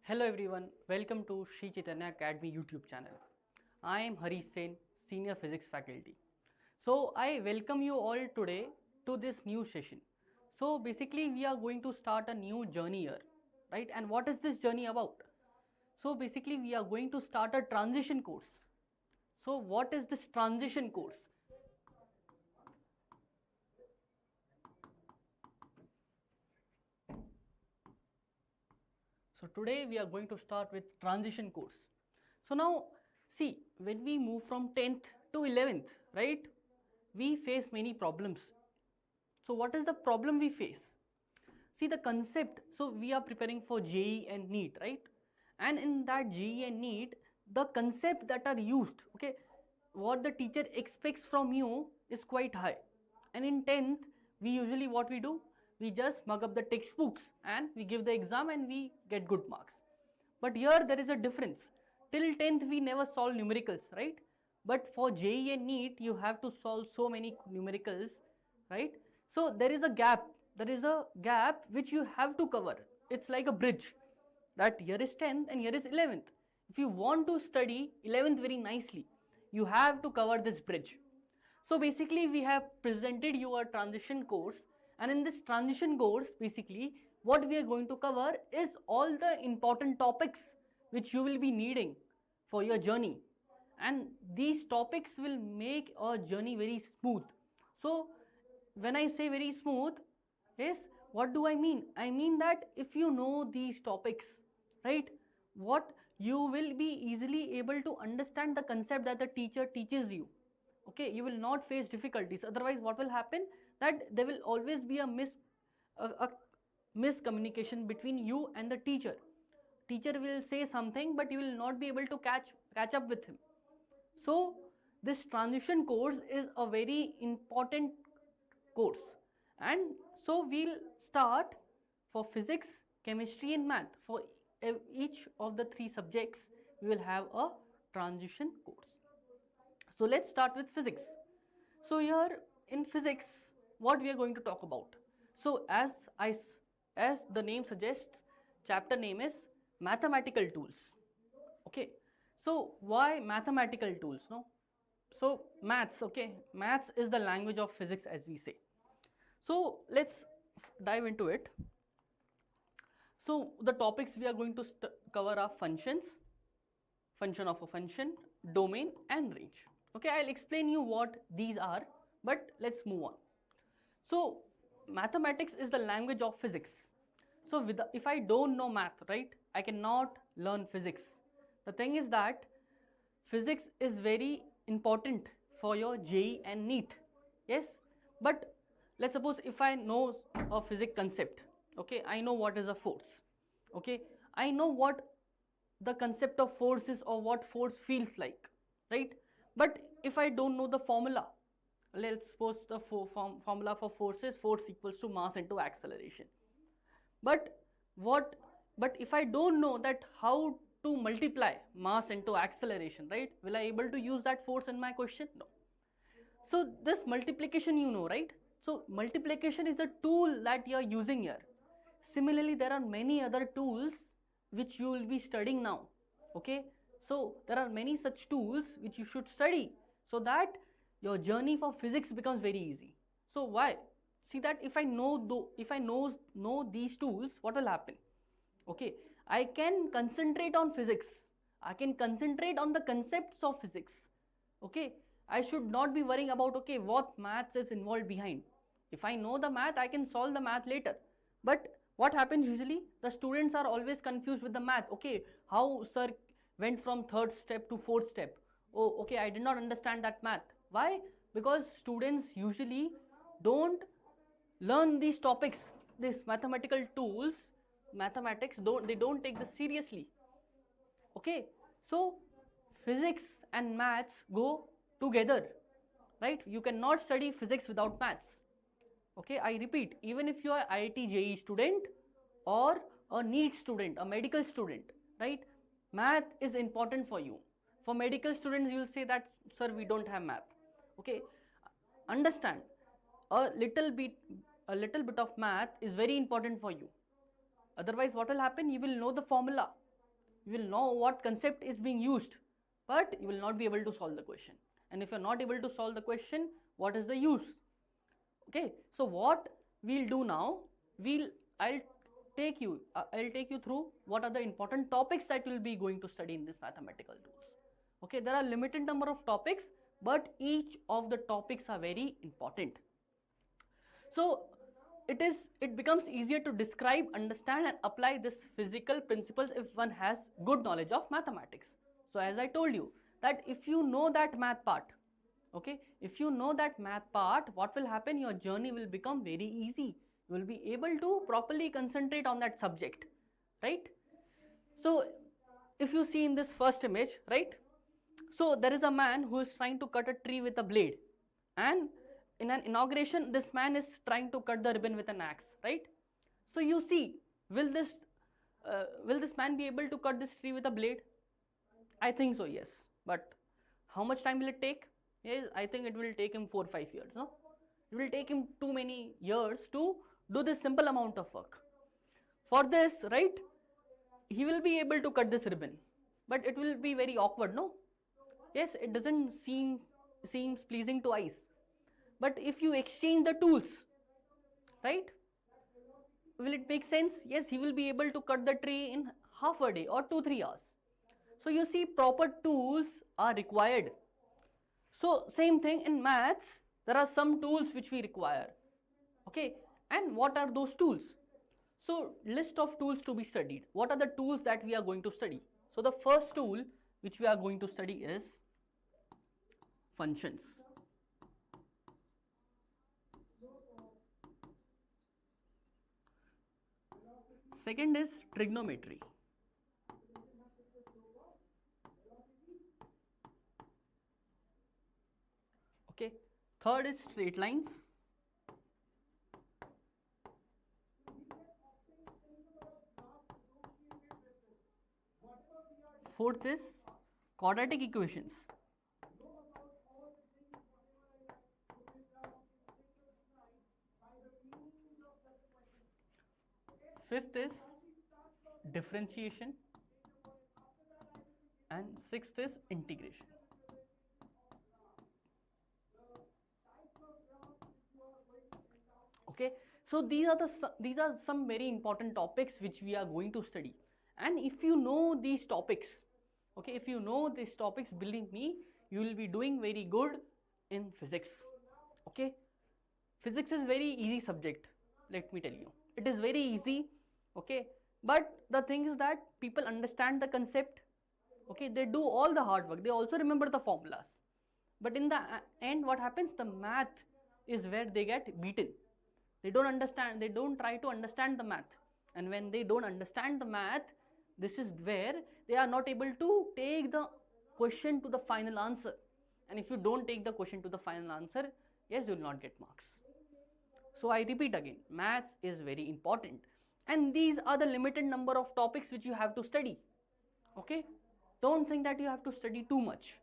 Hello everyone, welcome to Sri Chaitanya Academy YouTube channel. I am Harish Sen, Senior Physics Faculty. So I welcome you all today to this new session. So basically we are going to start a new journey here, right? And what is this journey about? So basically we are going to start a transition course. So what is this transition course? So today we are going to start with transition course. So now see, when we move from 10th to 11th, right, we face many problems. So what is the problem we face? See the concept, so we are preparing for JEE and NEET, right? And in that JEE and NEET, the concept that are used, okay, what the teacher expects from you is quite high. And in 10th, we usually what we do? We just mug up the textbooks and we give the exam and we get good marks. But here there is a difference. Till 10th we never solve numericals, right? But for JEE and NEET you have to solve so many numericals, right? So there is a gap. There is a gap which you have to cover. It's like a bridge. That here is 10th and here is 11th. If you want to study 11th very nicely, you have to cover this bridge. So basically we have presented you a transition course, and in this transition course basically what we are going to cover is all the important topics which you will be needing for your journey, and these topics will make a journey very smooth. So when I say very smooth is, what do I mean? I mean that if you know these topics, right, what you will be easily able to understand the concept that the teacher teaches you. Okay, you will not face difficulties. Otherwise what will happen, that there will always be a miscommunication between you and the teacher. Teacher will say something but you will not be able to catch up with him. So this transition course is a very important course, and so we'll start for physics, chemistry and math. For each of the three subjects we will have a transition course. So let's start with physics. So here in physics, what we are going to talk about? So as the name suggests, chapter name is mathematical tools. Okay, so why mathematical tools? No, so maths, okay, maths is the language of physics, as we say. So let's dive into it. So the topics we are going to cover are functions, function of a function, domain and range. Okay, I'll explain you what these are, but let's move on. So mathematics is the language of physics. So if I don't know math, right, I cannot learn physics. The thing is that physics is very important for your JEE and NEET. Yes, but let's suppose if I know a physics concept, okay, I know what is a force, okay, I know what the concept of force is or what force feels like, right? But if I don't know the formula, let's suppose the formula for force is force equals to mass into acceleration. But if I don't know that how to multiply mass into acceleration, right, will I able to use that force in my question? No. So this multiplication you know, right? So multiplication is a tool that you are using here. Similarly, there are many other tools which you will be studying now. Okay, so there are many such tools which you should study so that your journey for physics becomes very easy. So why? See that if I know these tools, what will happen? Okay, I can concentrate on physics. I can concentrate on the concepts of physics. Okay, I should not be worrying about, okay, what maths is involved behind. If I know the math, I can solve the math later. But what happens usually? The students are always confused with the math. Okay, how sir went from third step to fourth step? Oh, okay, I did not understand that math. Why? Because students usually don't learn these topics, these mathematical tools, mathematics, they don't take this seriously. Okay, so physics and maths go together, right? You cannot study physics without maths. Okay, I repeat, even if you are IIT JEE student or a NEET student, a medical student, right, math is important for you. For medical students, you will say that, sir, we don't have math. Okay, understand, a little bit of math is very important for you. Otherwise what will happen? You will know the formula, you will know what concept is being used, but you will not be able to solve the question. And if you are not able to solve the question, what is the use? Okay, so what we'll do now, I'll take you through what are the important topics that you'll be going to study in this mathematical tools. Okay, there are limited number of topics, but each of the topics are very important. So it becomes easier to describe, understand and apply this physical principles if one has good knowledge of mathematics. So as I told you that if you know that math part, okay, if you know that math part, what will happen? Your journey will become very easy. You will be able to properly concentrate on that subject, right? So if you see in this first image, right, so there is a man who is trying to cut a tree with a blade, and in an inauguration this man is trying to cut the ribbon with an axe, right? So you see, will this man be able to cut this tree with a blade? I think so, yes. But how much time will it take? Yes, I think it will take him 4 or 5 years, no? It will take him too many years to do this simple amount of work. For this, right, he will be able to cut this ribbon, but it will be very awkward, no? Yes, it doesn't seems pleasing to eyes. But if you exchange the tools, right, will it make sense? Yes, he will be able to cut the tree in half a day or 2-3 hours. So you see, proper tools are required. So same thing in maths, there are some tools which we require. Okay, and what are those tools? So list of tools to be studied. What are the tools that we are going to study? So the first tool which we are going to study is functions. Second is trigonometry. Okay. Third is straight lines. Fourth is quadratic equations. Fifth is differentiation, and sixth is integration. Okay, so these are some very important topics which we are going to study. And if you know these topics, okay, if you know these topics, believe me, you will be doing very good in physics. Okay, physics is very easy subject, let me tell you. It is very easy, okay, but the thing is that people understand the concept, okay, they do all the hard work, they also remember the formulas, but in the end what happens, the math is where they get beaten. They don't understand, they don't try to understand the math, and when they don't understand the math, this is where they are not able to take the question to the final answer. And if you don't take the question to the final answer, yes, you will not get marks. So I repeat again, maths is very important, and these are the limited number of topics which you have to study. Okay, don't think that you have to study too much.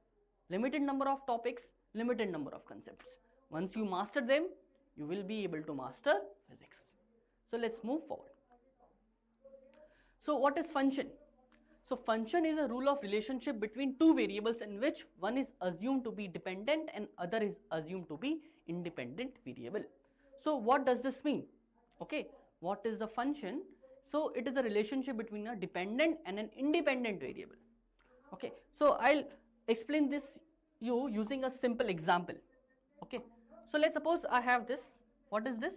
Limited number of topics, limited number of concepts. Once you master them, you will be able to master physics. So let's move forward. So what is function? So function is a rule of relationship between two variables in which one is assumed to be dependent and other is assumed to be independent variable. So what does this mean? Okay, what is the function? So it is a relationship between a dependent and an independent variable. Okay, so I'll explain this you using a simple example. Okay, so let's suppose I have this. What is this?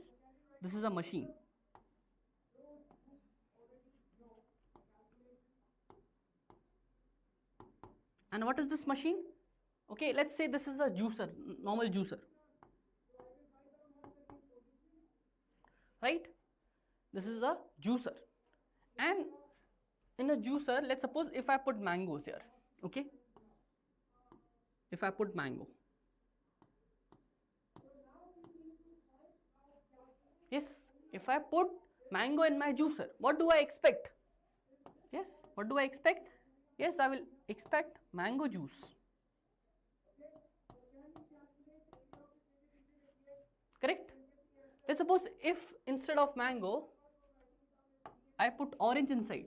This is a machine. And what is this machine? Okay, let's say this is a juicer, normal juicer. Right? This is a juicer. And in a juicer, let's suppose if I put mangoes here. Okay? If I put mango. Yes, if I put mango in my juicer, what do I expect? Yes, what do I expect? Yes, I will expect mango juice. Correct? Let's suppose if instead of mango, I put orange inside.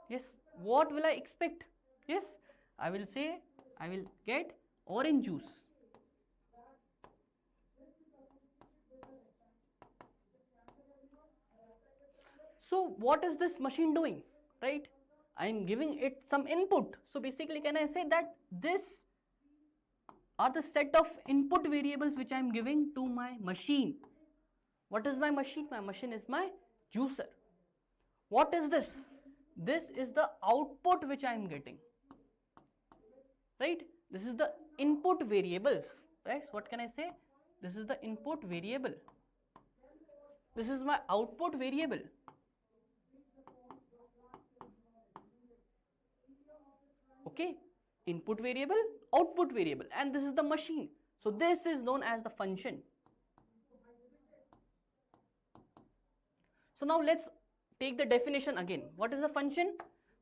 Yes, what will I expect? Yes, I will say I will get orange juice. So what is this machine doing, right? I am giving it some input. So basically, can I say that this are the set of input variables which I am giving to my machine. What is my machine? My machine is my juicer. What is this? This is the output which I am getting, right? This is the input variables, right? So what can I say? This is the input variable. This is my output variable. Okay, input variable, output variable, and this is the machine. So this is known as the function. So now let's take the definition again. What is a function?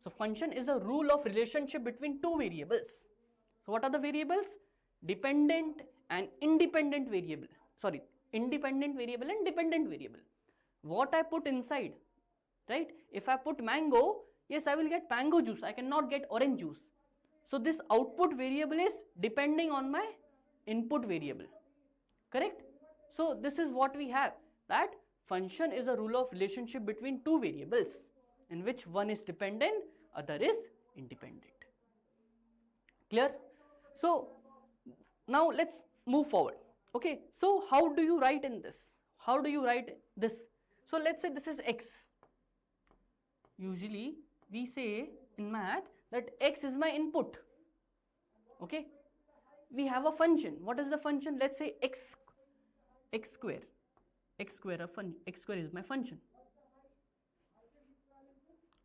So function is a rule of relationship between two variables. So what are the variables? Dependent and independent variable. Sorry, independent variable and dependent variable. What I put inside, right? If I put mango, yes, I will get mango juice. I cannot get orange juice. So this output variable is depending on my input variable, correct? So this is what we have, that function is a rule of relationship between two variables in which one is dependent, other is independent. Clear? So now let's move forward. Okay, so how do you write in this? How do you write this? So let's say this is x. Usually we say in math that x is my input. Okay, we have a function. What is the function? Let's say x square. X square is my function.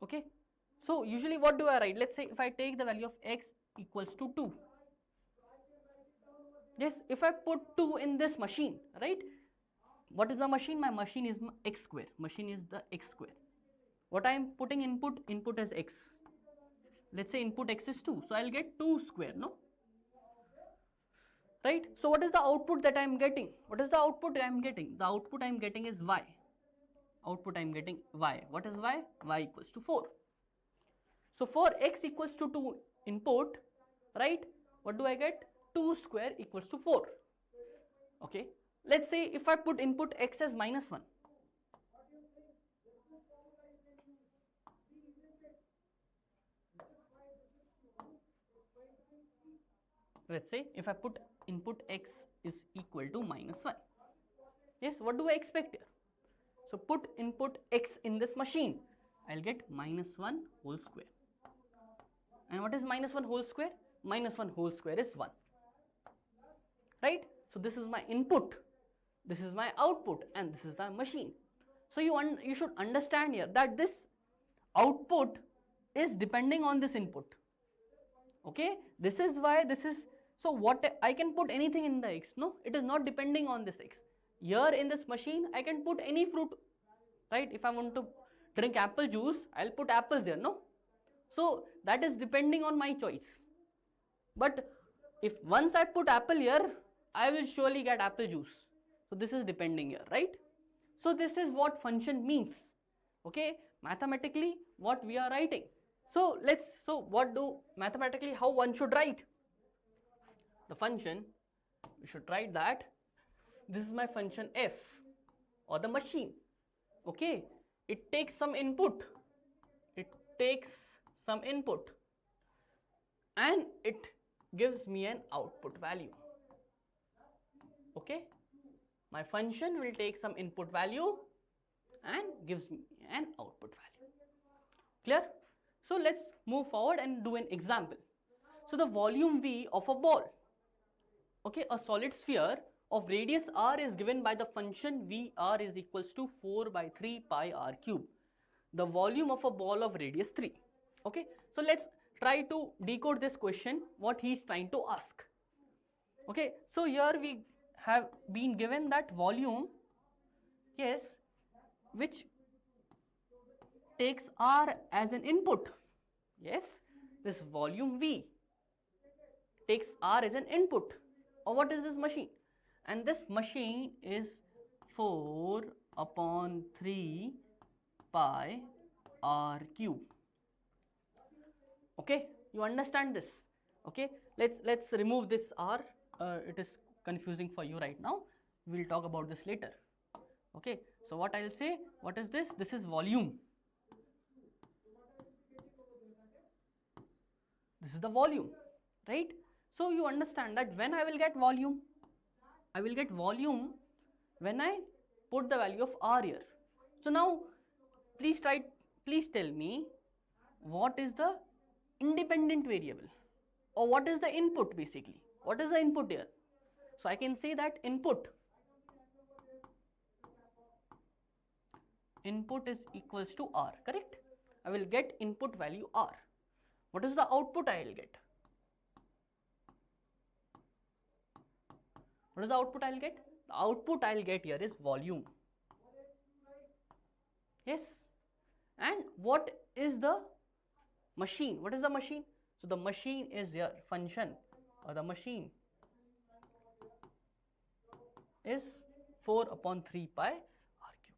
Okay, so usually what do I write? Let's say if I take the value of x equals to 2. Yes, if I put 2 in this machine, right? What is my machine? My machine is my x square. Machine is the x square. What I am putting input? Input as x. Let's say input x is 2. So I'll get 2 square, no? Right? So what is the output that I am getting? What is the output I am getting? The output I am getting is y. Output I am getting y. What is y? Y equals to 4. So for x equals to 2 input, right? What do I get? 2 square equals to 4. Okay. Let's say if I put input x as minus 1. Let's say if I put input x is equal to minus 1. Yes, what do I expect here? So put input x in this machine. I'll get minus 1 whole square. And what is minus 1 whole square? Minus 1 whole square is 1. Right? So this is my input. This is my output. And this is the machine. So you should understand here that this output is depending on this input. Okay? This is why this is... So what I can put anything in the x, no? It is not depending on this x. Here in this machine, I can put any fruit, right? If I want to drink apple juice, I'll put apples here, no? So that is depending on my choice. But if once I put apple here, I will surely get apple juice. So this is depending here, right? So this is what function means. Okay? Mathematically, what we are writing. So mathematically, how one should write? The function, we should write that this is my function f or the machine. Okay, it takes some input. It takes some input and it gives me an output value. Okay, my function will take some input value and gives me an output value. Clear? So let's move forward and do an example. So the volume V of a ball. Okay, a solid sphere of radius r is given by the function Vr is equals to 4 by 3 pi r cube. The volume of a ball of radius 3. Okay, so let's try to decode this question, what he is trying to ask. Okay, so here we have been given that volume, yes, which takes r as an input. Yes, this volume V takes r as an input. Or what is this machine? And this machine is 4 upon 3 pi r cube. Okay, you understand this? Okay, let's remove this r. It is confusing for you right now. We'll talk about this later. Okay, so what I'll say, what is this? This is volume. This is the volume, right? So you understand that when I will get volume, I will get volume when I put the value of r here. So now please tell me what is the independent variable, or what is the input basically. What is the input here? So I can say that input is equals to r, correct? I will get input value r. What is the output I will get? What is the output I will get? The output I will get here is volume. Yes. And what is the machine? What is the machine? So the machine is your function, or the machine is 4 upon 3 pi r cube.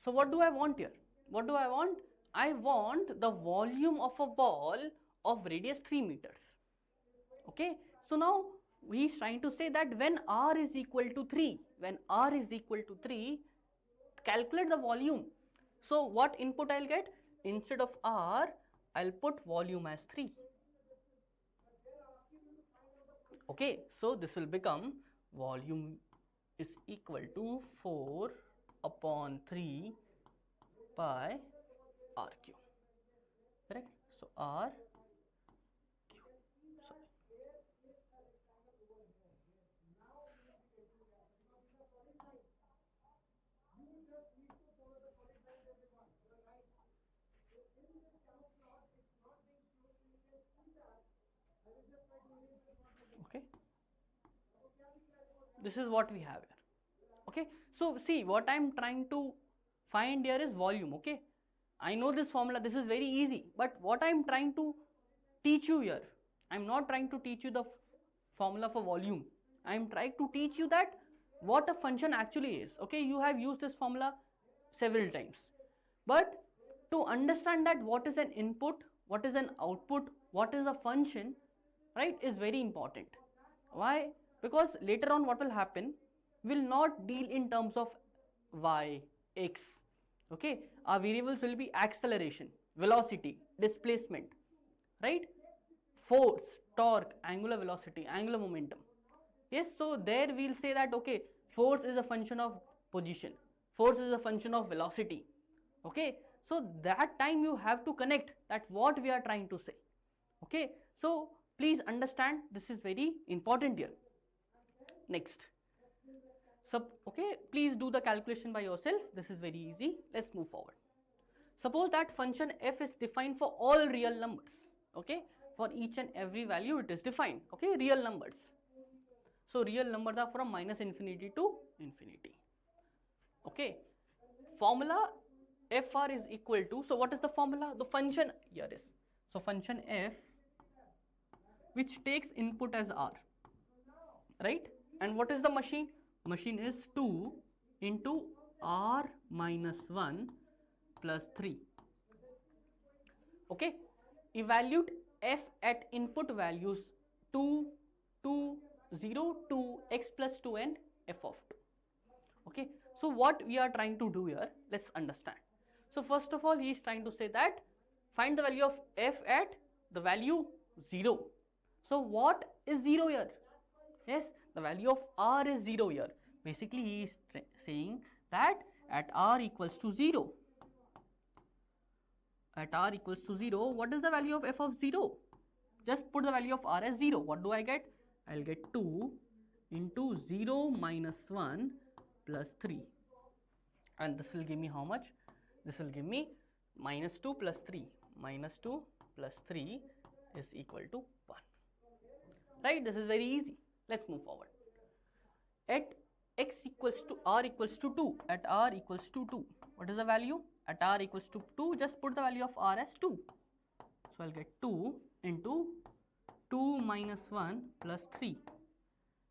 So what do I want here? What do I want? I want the volume of a ball of radius 3 meters. Okay, so now he is trying to say that when r is equal to 3, calculate the volume. So what input I'll get? Instead of r, I'll put volume as 3. Okay, so this will become volume is equal to 4 upon 3 pi r cube, correct? So r cube, sorry. Okay, this is what we have here. Okay, so see, what I am trying to find here is volume. Okay, I know this formula, this is very easy, but what I am trying to teach you here, I am not trying to teach you the formula for volume. I am trying to teach you that what a function actually is. Okay, you have used this formula several times, but to understand that what is an input, what is an output, what is a function, right, is very important. Why? Because later on what will happen, we will not deal in terms of y, x. Okay, our variables will be acceleration, velocity, displacement, right, force, torque, angular velocity, angular momentum. Yes, so there we will say that okay, force is a function of position, force is a function of velocity. Okay, so that time you have to connect that what we are trying to say. Okay, so please understand, this is very important here. Next, so okay, please do the calculation by yourself. This is very easy. Let's move forward. Suppose that function f is defined for all real numbers. Okay, for each and every value it is defined. Okay, real numbers. So real numbers are from minus infinity to infinity. Okay, formula fr is equal to, so what is the formula? The function here is, so function f which takes input as r, right? And what is the machine? Machine is 2 into r minus 1 plus 3. Okay, evaluate f at input values 2, 2, 0, 2, x plus 2 and f of 2. Okay, so what we are trying to do here, let's understand. So first of all, he is trying to say that find the value of f at the value 0. So what is 0 here? Yes, the value of r is 0 here. Basically, he is saying that at r equals to 0, what is the value of f of 0? Just put the value of r as 0. What do I get? I will get 2 into 0 minus 1 plus 3. And this will give me how much? This will give me minus 2 plus 3. Minus 2 plus 3 is equal to 1. Right? This is very easy. Let's move forward. At x equals to r equals to 2. At r equals to 2. What is the value? At r equals to 2, just put the value of r as 2. So I'll get 2 into 2 minus 1 plus 3.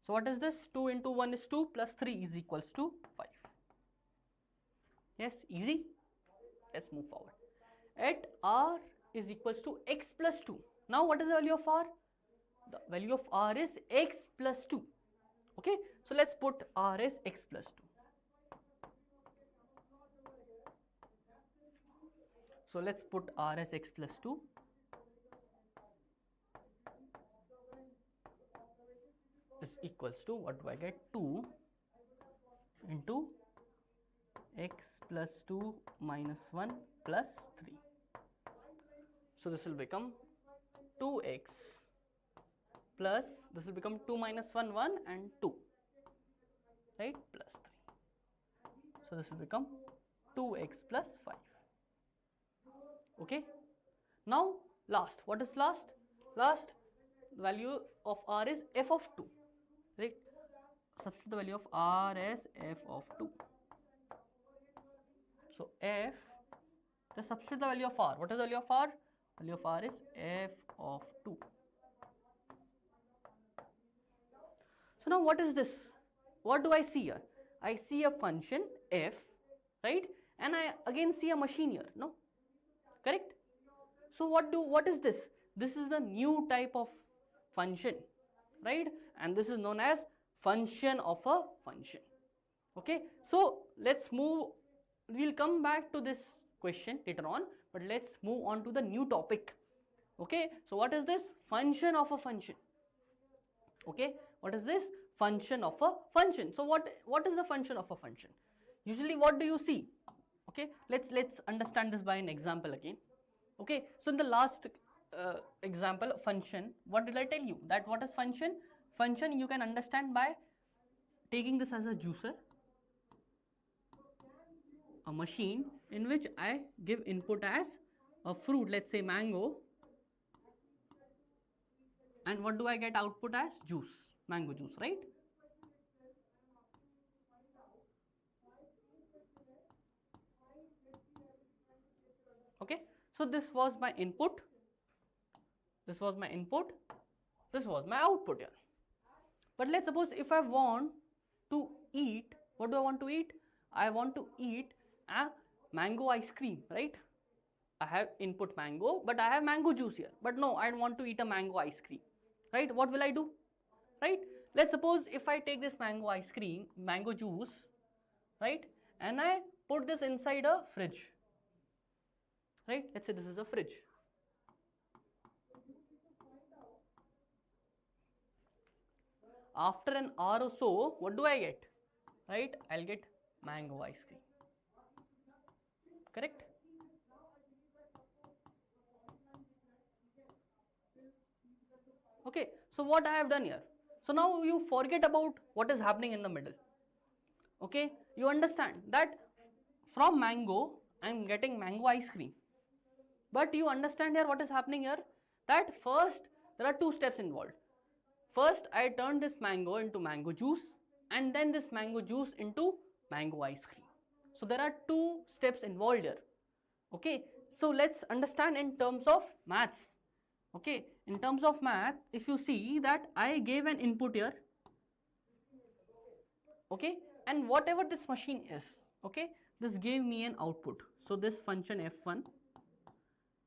So what is this? 2 into 1 is 2 plus 3 is equals to 5. Yes, easy. Let's move forward. At r is equals to x plus 2. Now what is the value of r? The value of r is x plus 2. Okay, so let's put r as x plus 2. So let's put r as x plus 2. Is equals to, what do I get? 2 into x plus 2 minus 1 plus 3. So this will become 2x plus, this will become 2 minus 1, 1 and 2, right, plus 3. So this will become 2x plus 5. Okay. Now last, what is last? Last value of r is f of 2, right? Substitute the value of r as f of 2. So f, just substitute the value of r. What is the value of r? Value of r is f of 2. So now what is this? What do I see here? I see a function f, right? And I again see a machine here, no? Correct? So what is this? This is the new type of function, right? And this is known as function of a function. Okay, so let's move, we'll come back to this question later on, but let's move on to the new topic. Okay, so what is this? Function of a function. Okay, what is this? Function of a function. So what is the function of a function? Usually what do you see? Okay, let's understand this by an example again. Okay, so in the last example, function, what did I tell you? That what is function? Function you can understand by taking this as a juicer, a machine in which I give input as a fruit, let's say mango, and what do I get output as? Juice, mango juice, right? Okay, so this was my input, this was my input, this was my output here. But let's suppose if I want to eat, what do I want to eat? I want to eat a mango ice cream, right? I have input mango, but I have mango juice here. But no, I want to eat a mango ice cream, right? What will I do, right? Let's suppose if I take this mango ice cream, mango juice, right? And I put this inside a fridge, right? Let's say this is a fridge. After an hour or so, what do I get? Right? I'll get mango ice cream. Correct? Okay, so what I have done here? So now you forget about what is happening in the middle. Okay, you understand that from mango, I am getting mango ice cream. But you understand here what is happening here? That first, there are two steps involved. First, I turn this mango into mango juice, and then this mango juice into mango ice cream. So there are two steps involved here. Okay, so let's understand in terms of maths. Okay, in terms of math, if you see that I gave an input here, okay, and whatever this machine is, okay, this gave me an output. So this function f1,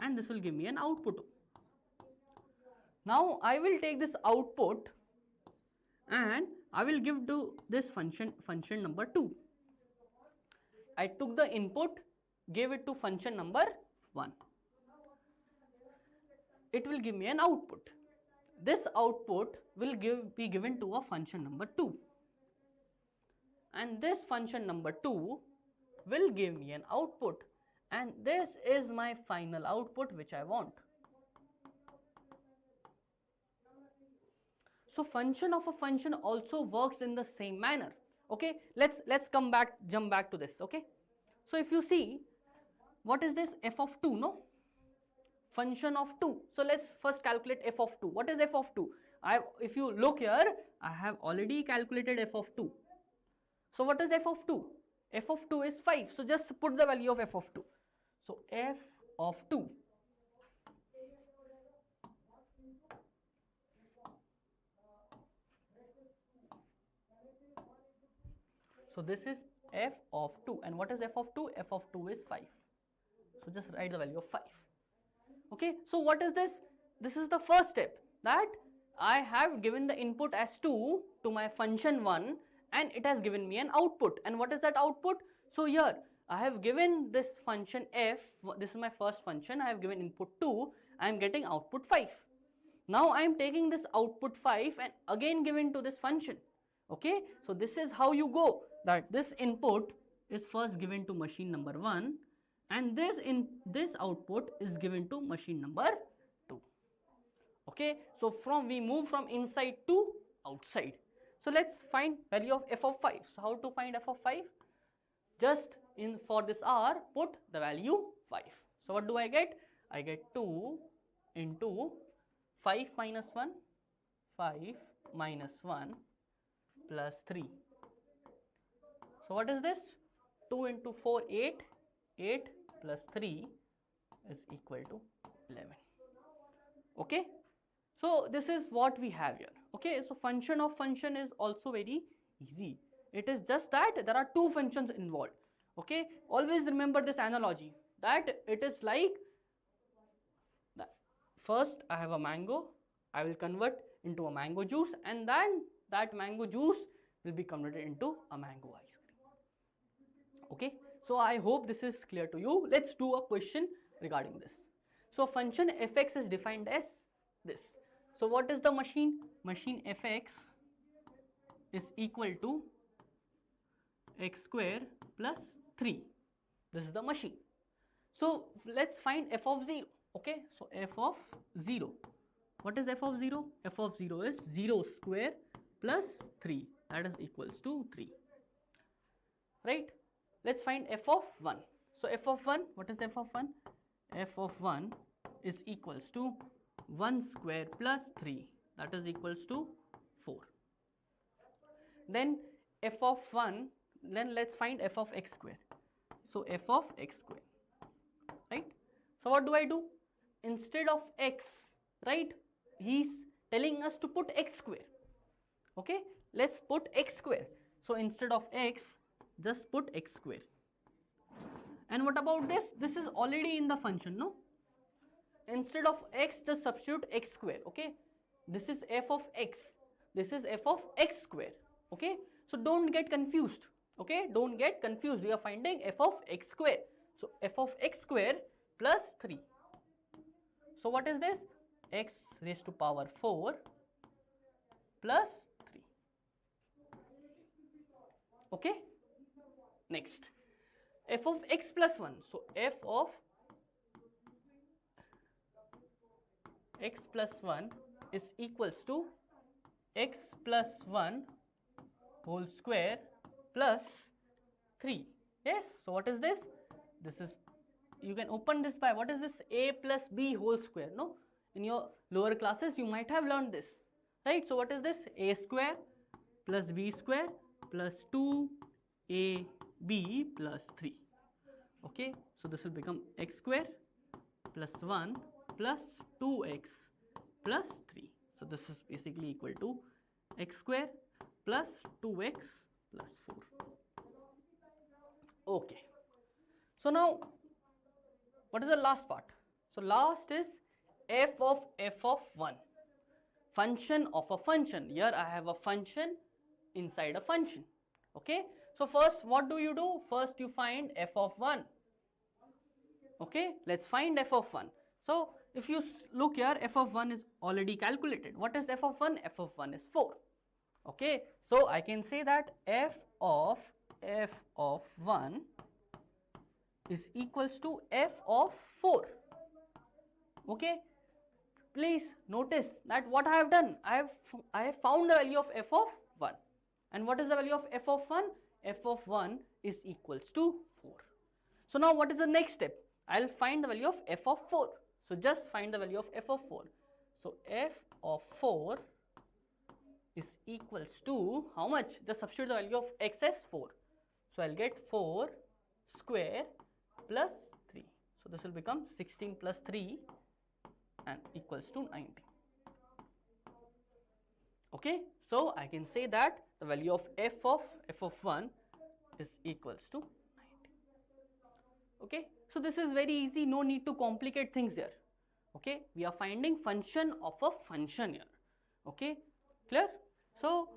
and this will give me an output. Now I will take this output and I will give to this function number 2. I took the input, gave it to function number 1. It will give me an output. This output will be given to a function number 2. And this function number 2 will give me an output. And this is my final output which I want. So function of a function also works in the same manner. Okay, let's jump back to this. Okay, so if you see, what is this? F of 2, no? Function of 2. So let's first calculate f of 2. What is f of 2? If you look here, I have already calculated f of 2. So what is f of 2? F of 2 is 5. So just put the value of f of 2. So f of 2 So this is f of 2. And what is f of 2? F of 2 is 5. So just write the value of 5. Okay, so what is this? This is the first step, that I have given the input as 2 to my function 1 and it has given me an output. And what is that output? So here I have given this function f, this is my first function, I have given input 2, I am getting output 5. Now I am taking this output 5 and again given to this function. Okay, so this is how you go, that this input is first given to machine number 1 and this output is given to machine number 2. Okay, so we move from inside to outside. So let's find value of f of 5. So how to find f of 5? Just for this r, put the value 5. So what do I get? I get 2 into 5 minus 1, 5 minus 1 plus 3. So what is this? 2 into 4, 8, 8 plus 3 is equal to 11. Okay, so this is what we have here. Okay, so function of function is also very easy. It is just that there are two functions involved. Okay, always remember this analogy, that it is like that. First I have a mango, I will convert into a mango juice, and then that mango juice will be converted into a mango ice cream. Okay, so I hope this is clear to you. Let's do a question regarding this. So function fx is defined as this. So what is the machine? Machine fx is equal to x square plus 3. This is the machine. So let's find f of 0. Okay, so f of 0. What is f of 0? F of 0 is 0 square plus 3, that is equals to 3. Right? Let's find f of 1. So f of 1, what is f of 1? F of 1 is equals to 1 square plus 3, that is equals to 4. Then f of 1, then let's find f of x square. So f of x square, right? So what do I do? Instead of x, right, he's telling us to put x square. Okay, let's put x square. So instead of x, just put x square. And what about this? This is already in the function, no? Instead of x, just substitute x square. Okay, this is f of x, this is f of x square. Okay, so don't get confused. Okay, don't get confused. We are finding f of x square. So f of x square plus 3. So what is this? X raised to power 4 plus 3. Okay, next f of x plus 1. So f of x plus 1 is equals to x plus 1 whole square plus 3. Yes, so what is this? This is, you can open this by, what is this? A plus b whole square, no? In your lower classes you might have learned this, right? So what is this? A square plus b square plus 2ab plus 3. Okay, so this will become x square plus 1 plus 2x plus 3. So this is basically equal to x square plus 2x plus 4. Okay, so now what is the last part? So last is f of 1, function of a function. Here I have a function inside a function. Okay, so first what do? First you find f of 1. Okay, let's find f of 1. So if you look here, f of 1 is already calculated. What is f of 1? F of 1 is 4. Okay, so I can say that f of 1 is equals to f of 4. Okay, please notice that what I have done, I have found the value of f of 1. And what is the value of f of 1? F of 1 is equals to 4. So now what is the next step? I will find the value of f of 4. So just find the value of f of 4. So f of 4 is equals to how much? Just substitute the value of x as 4. So I'll get 4 square plus 3. So this will become 16 plus 3 and equals to 19. Okay, so I can say that the value of f of 1 is equals to 90. Okay, so this is very easy, no need to complicate things here. Okay, we are finding function of a function here. Okay, clear? So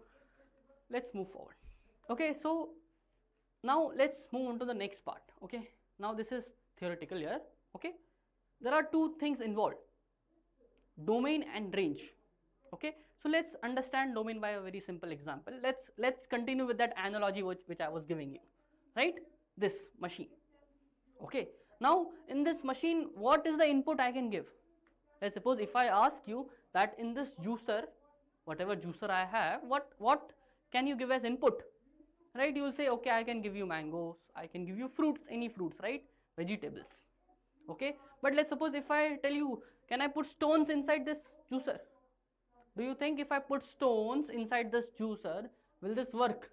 let's move forward. Okay, so now let's move on to the next part. Okay, now this is theoretical here. Okay, there are two things involved, domain and range. Okay, so let's understand domain by a very simple example. Let's continue with that analogy which I was giving you, right? This machine. Okay, now in this machine, what is the input I can give? Let's suppose if I ask you that in this juicer, whatever juicer I have, what can you give as input? Right, you will say, okay, I can give you mangoes, I can give you fruits, any fruits, right? Vegetables. Okay, but let's suppose if I tell you, can I put stones inside this juicer? Do you think if I put stones inside this juicer, will this work?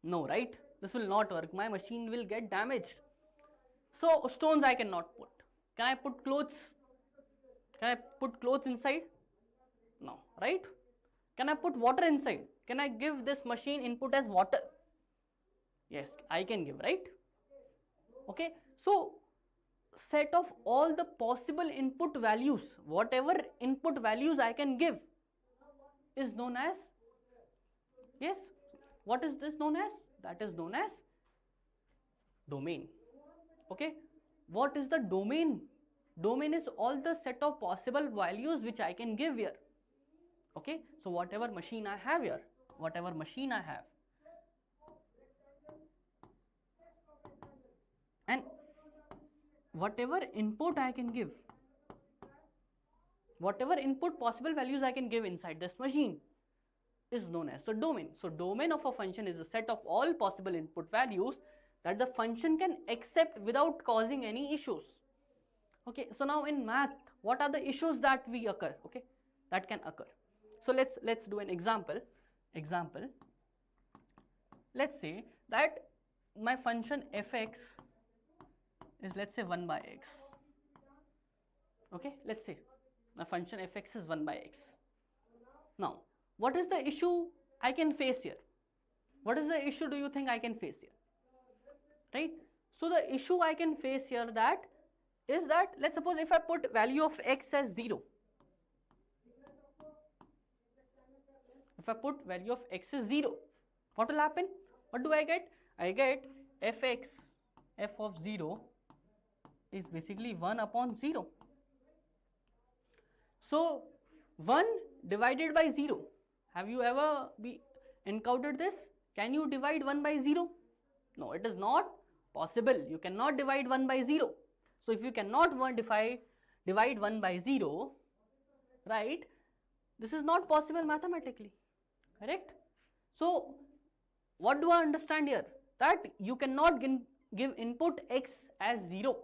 No, right? This will not work. My machine will get damaged. So stones I cannot put. Can I put clothes? Can I put clothes inside? No, right? Can I put water inside? Can I give this machine input as water? Yes, I can give, right? Okay, so set of all the possible input values, whatever input values I can give is known as, yes, what is this known as? That is known as domain. Okay, what is the domain? Domain is all the set of possible values which I can give here. Okay, so whatever machine I have here, whatever machine I have, and whatever input I can give, whatever input possible values I can give inside this machine is known as the domain. So domain of a function is a set of all possible input values that the function can accept without causing any issues. Okay, so now in math, what are the issues that we occur? Okay, that can occur. So let's do an example. Let's say that my function fx is, let's say, 1 by x. Okay, let's say my function fx is 1 by x. Now, what is the issue I can face here? What is the issue do you think I can face here? Right? So the issue I can face here that is that, let's suppose if I put value of x as 0. If I put value of x as 0, what will happen? What do I get? I get fx, f of 0 is basically 1 upon 0. So 1 divided by 0. Have you ever encountered this? Can you divide 1 by 0? No, it is not possible. You cannot divide 1 by 0. So if you cannot divide 1 by 0, right, this is not possible mathematically, correct? So what do I understand here? That you cannot give input x as 0.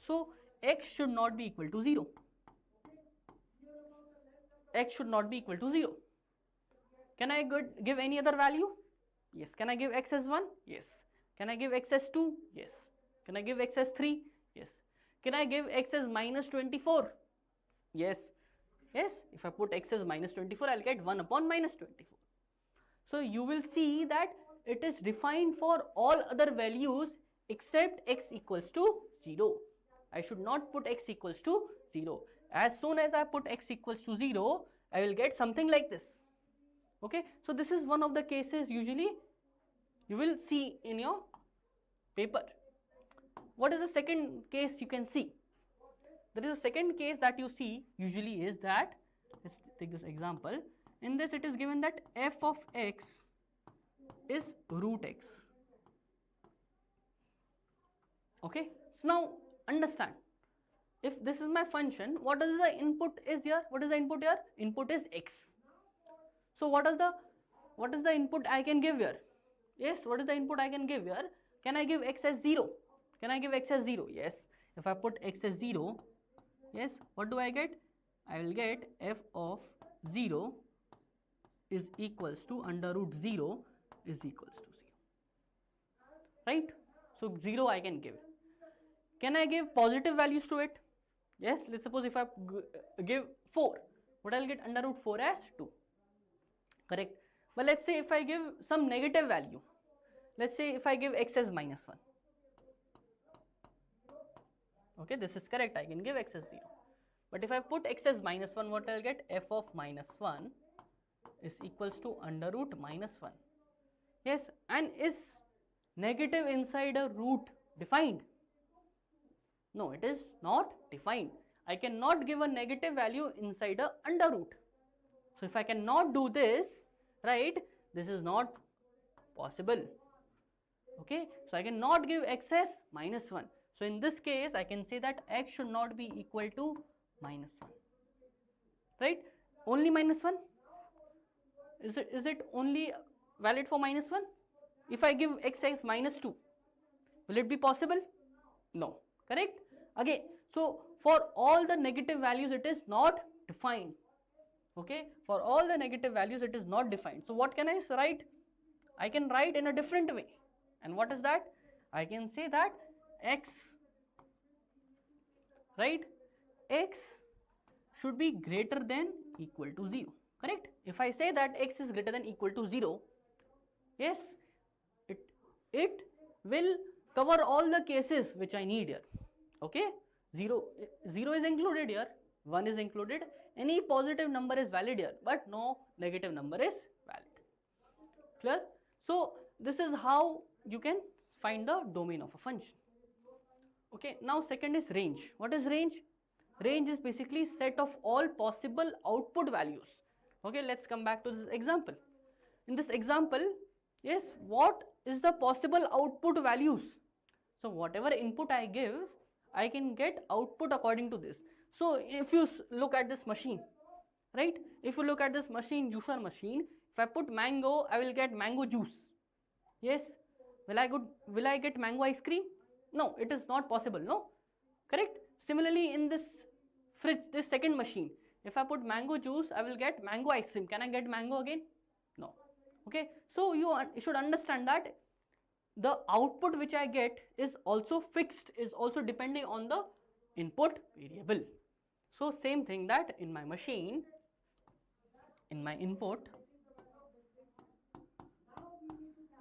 So x should not be equal to 0. X should not be equal to 0. Can I give any other value? Yes. Can I give x as 1? Yes. Can I give x as 2? Yes. Can I give x as 3? Yes. Can I give x as minus 24? Yes. Yes. If I put x as minus 24, I'll get 1 upon minus 24. So you will see that it is defined for all other values except x equals to 0. I should not put x equals to 0. As soon as I put x equals to 0, I will get something like this. Okay. So this is one of the cases usually you will see in your paper. What is the second case you can see? There is a second case that you see usually is that, let's take this example. In this it is given that f of x is root x. Okay. So now understand, if this is my function, what is the input is here? What is the input here? Input is x. So what is the input I can give here? Yes, what is the input I can give here? Can I give x as 0? Can I give x as 0? Yes. If I put x as 0, yes, what do I get? I will get f of 0 is equals to under root 0 is equals to 0. Right? So 0 I can give. Can I give positive values to it? Yes, let's suppose if I give 4, what I'll get under root 4 as 2. Correct? But let's say if I give some negative value, let's say if I give x as minus 1. Okay, this is correct, I can give x as 0. But if I put x as minus 1, what I'll get? F of minus 1 is equals to under root minus 1. Yes, and is negative inside a root defined? No, it is not defined. I cannot give a negative value inside a under root. So if I cannot do this, right, this is not possible. Okay, so I cannot give x as minus 1. So in this case, I can say that x should not be equal to minus 1. Right? Only minus 1? Is it only valid for minus 1? If I give x as minus 2, will it be possible? No. Correct? Again, so for all the negative values, it is not defined. Okay? For all the negative values, it is not defined. So what can I write? I can write in a different way. And what is that? I can say that x, right, x should be greater than equal to 0, correct? If I say that x is greater than equal to 0, yes, it will cover all the cases which I need here. Okay, 0 is included here, 1 is included, any positive number is valid here, but no negative number is valid. Clear? So this is how you can find the domain of a function. Okay, now second is range. What is range? Range is basically set of all possible output values. Okay, let's come back to this example. In this example, yes, what is the possible output values? So whatever input I give, I can get output according to this. So if you look at this machine, right? If you look at this machine, juicer machine, if I put mango, I will get mango juice. Yes. Will I get mango ice cream? No, it is not possible, no? Correct? Similarly, in this fridge, this second machine, if I put mango juice, I will get mango ice cream. Can I get mango again? No. Okay, so you should understand that the output which I get is also fixed, is also depending on the input variable. So same thing that in my machine, in my input,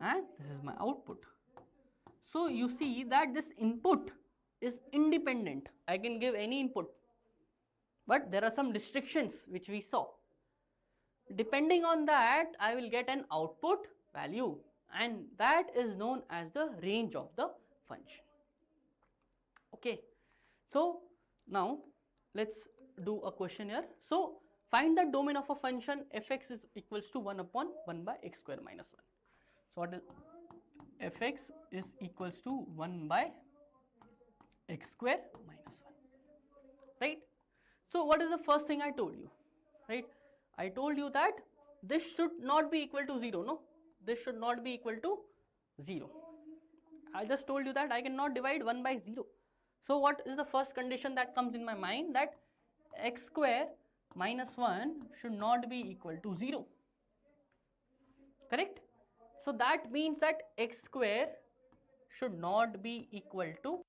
and this is my output. So you see that this input is independent. I can give any input, but there are some restrictions which we saw. Depending on that, I will get an output value, and that is known as the range of the function. Okay, so now let's do a question here. So find the domain of a function fx is equals to 1 upon 1 by x square minus 1. So what is fx is equals to 1 by x square minus 1, right? So what is the first thing I told you, right? I told you that this should not be equal to 0, no? This should not be equal to 0. I just told you that I cannot divide 1 by 0. So what is the first condition that comes in my mind? That x square minus 1 should not be equal to 0, correct? So that means that x square should not be equal to